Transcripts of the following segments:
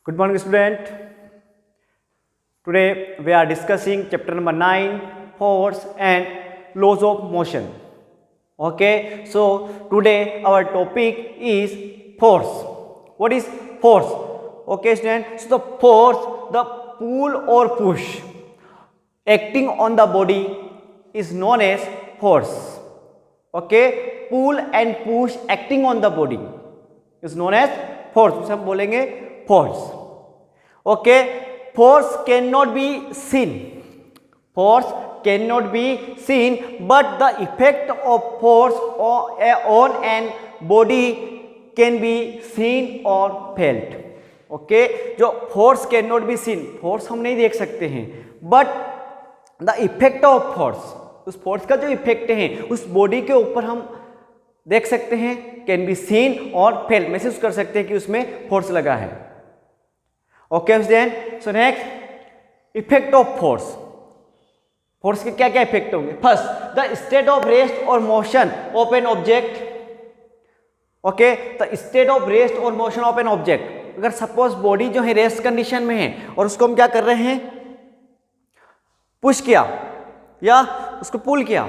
Good morning, student. Today we are discussing chapter number 9, force and laws of motion. Okay, so today our topic is force. What is force? Okay, student. So the force, the pull or push acting on the body is known as force. Okay, pull and push acting on the body is known as force. उसे हम बोलेंगे force. Okay, force cannot be seen. Force cannot be seen, but the effect of force on an body can be seen or felt. Okay, जो force cannot be seen, force हम नहीं देख सकते हैं, but the effect of force, उस force का जो effect है उस बॉडी के ऊपर हम देख सकते हैं, कैन बी सीन और फेल, महसूस कर सकते हैं कि उसमें फोर्स लगा है. Okay then, so next effect of force. Force के क्या क्या इफेक्ट होंगे? First, the state of rest और motion of an object. Okay, the state of rest और मोशन ऑफ एन ऑब्जेक्ट. अगर सपोज बॉडी जो है रेस्ट कंडीशन में है और उसको हम क्या कर रहे हैं, पुश किया या उसको पुल किया,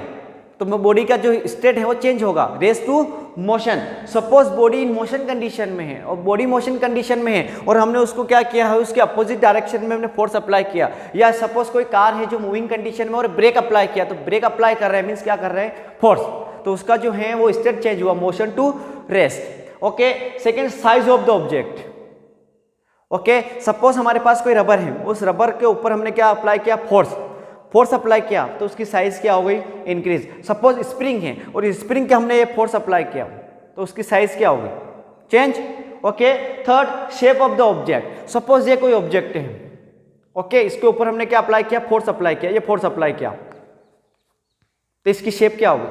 तो बॉडी का जो स्टेट है वो चेंज होगा, rest to motion. Suppose body in motion condition में है और बॉडी मोशन कंडीशन में है और हमने उसको क्या किया है, उसके अपोजिट डायरेक्शन में हमने फोर्स अप्लाई किया. या सपोज कोई कार है जो मूविंग कंडीशन में और ब्रेक अप्लाई किया, तो ब्रेक अप्लाई कर रहे हैं मीन्स क्या कर रहे हैं, फोर्स. तो उसका जो है वो स्टेट चेंज हुआ, motion to rest. Okay, second, size of the object. Okay, suppose हमारे पास कोई रबर है, उस रबर के ऊपर हमने क्या अप्लाई किया, फोर्स अप्लाई किया, तो उसकी साइज क्या हो गई, इंक्रीज. सपोज स्प्रिंग है और स्प्रिंग के हमने ये फोर्स अप्लाई किया, तो उसकी साइज क्या होगी, change. Okay, third, shape of the object. Suppose ये कोई ऑब्जेक्ट है, ओके, इसके ऊपर हमने क्या अप्लाई किया, फोर्स अप्लाई किया, ये फोर्स अप्लाई किया, तो इसकी शेप क्या होगी,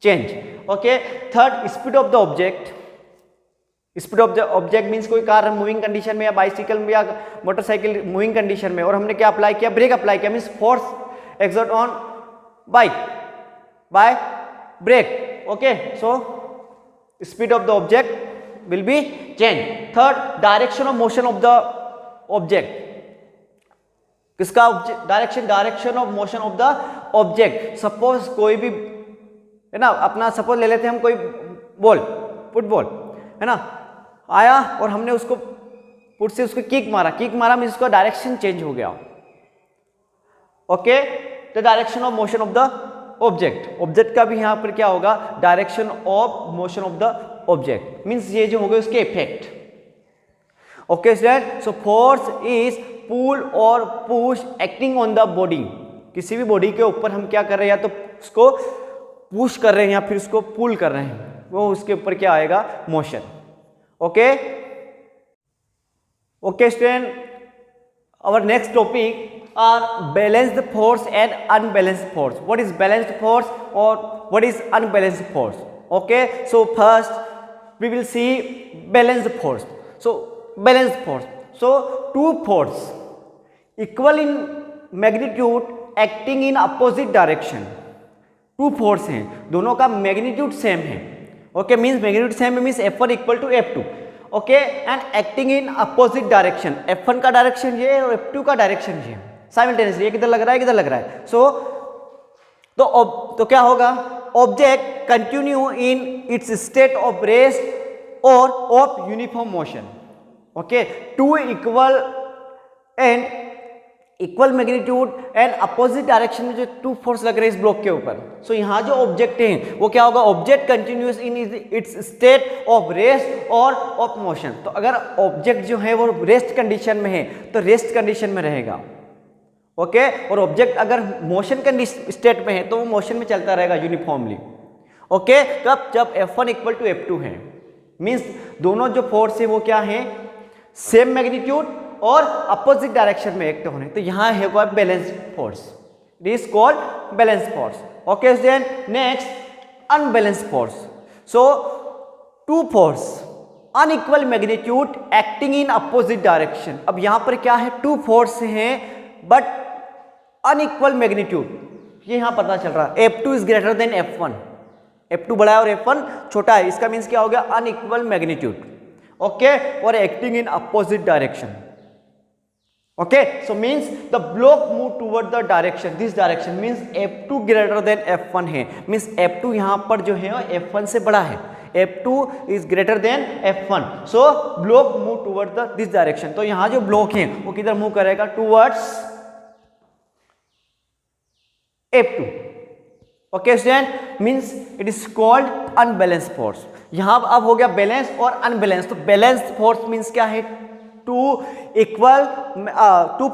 change. Okay, third, speed of the object. Speed of the object means कोई कार मूविंग कंडीशन में या बाइसिकल में या मोटरसाइकिल मूविंग कंडीशन में और हमने क्या अप्लाई किया, ब्रेक अप्लाई किया, means force exert on bike by brake. Okay, so speed of the object will be change. Third, direction of motion of the object. किसका direction of motion of the object. Suppose कोई भी है ना, अपना suppose ले लेते हैं हम कोई बॉल, फुटबॉल है ना, आया और हमने उसको पुट से उसको किक मारा मीन्स उसका डायरेक्शन चेंज हो गया. Okay, the direction of motion of the object का भी यहां पर क्या होगा, direction of motion of the object means ये जो हो गए उसके effect. Okay student, so force is pull और push acting on the body. किसी भी बॉडी के ऊपर हम क्या कर रहे हैं, या तो उसको पुश कर रहे हैं या फिर उसको पुल कर रहे हैं, वो उसके ऊपर क्या आएगा, motion. Okay okay student, our next topic are balanced force and unbalanced force. What is balanced force और what is unbalanced force. Okay, so first we will see balanced force. So balanced force, so two force equal in magnitude acting in opposite direction. Two force हैं, दोनों का magnitude same है. Okay, means magnitude same means F1 equal to F2. Okay, and acting in opposite direction. F1 का direction ये और F2 का direction ये simultaneously, ये किधर लग रहा है, किधर लग रहा है. सो तो क्या होगा, object continue in its state of rest और of uniform motion. Okay, two equal magnitude and opposite direction में जो टू फोर्स लग रहे हैं इस ब्लॉक के ऊपर. सो यहाँ जो ऑब्जेक्ट है वो क्या होगा, object continuous in its state of rest और ऑफ मोशन. तो अगर ऑब्जेक्ट जो है वो रेस्ट कंडीशन में है तो रेस्ट कंडीशन में रहेगा. ओके, और ऑब्जेक्ट अगर मोशन स्टेट में है तो वो मोशन में चलता रहेगा यूनिफॉर्मली. ओके, तब जब F1 इक्वल टू F2 है मीन्स दोनों जो फोर्स है वो क्या है, सेम मैग्नीट्यूड और अपोजिट डायरेक्शन में एक्ट होने, तो यहां है वो balanced force. It is called balanced force. Okay then, next unbalanced force. So two force unequal magnitude acting in opposite direction. अब यहां पर क्या है, टू फोर्स हैं बट अनइक्वल मैग्नीट्यूड. ये यहां पता चल रहा है F2 is greater than F1. F2 बड़ा है और F1 छोटा है, इसका मीन्स क्या हो गया, unequal magnitude. okay, or acting in opposite direction. Okay, so means the block move toward the direction, this direction means F2 greater than F1 है, means F2 यहाँ पर जो है F1 से बड़ा है, F2 is greater than F1, so block move toward the this direction. तो यहाँ जो block है वो किधर मूव करेगा, towards F2. Okay student, means it is called unbalanced force. यहाँ अब हो गया बैलेंस और अनबैलेंस. तो बैलेंस्ड फोर्स मीन्स क्या है, two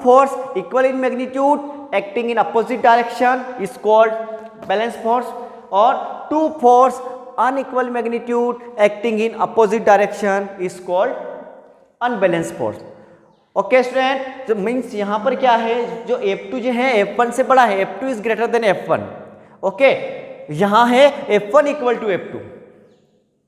force equal in magnitude acting in opposite direction is called balanced force, और two force unequal magnitude acting in opposite direction is called unbalanced force. Okay student, तो means यहाँ पर क्या है, जो F2 जो है F1 से बड़ा है, F2 is greater than F1. Okay, यहाँ है F1 equal to F2.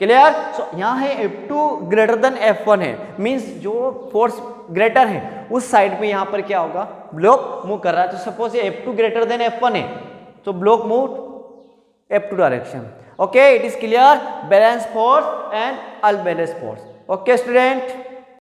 Clear? सो यहाँ है F2 ग्रेटर देन F1 है, मीन्स जो फोर्स ग्रेटर है उस साइड पे यहाँ पर क्या होगा, ब्लॉक मूव कर रहा है. तो सपोज ये F2 ग्रेटर देन F1 है, तो block move F2 direction. Okay, it is clear, balance force and unbalance force. Okay student.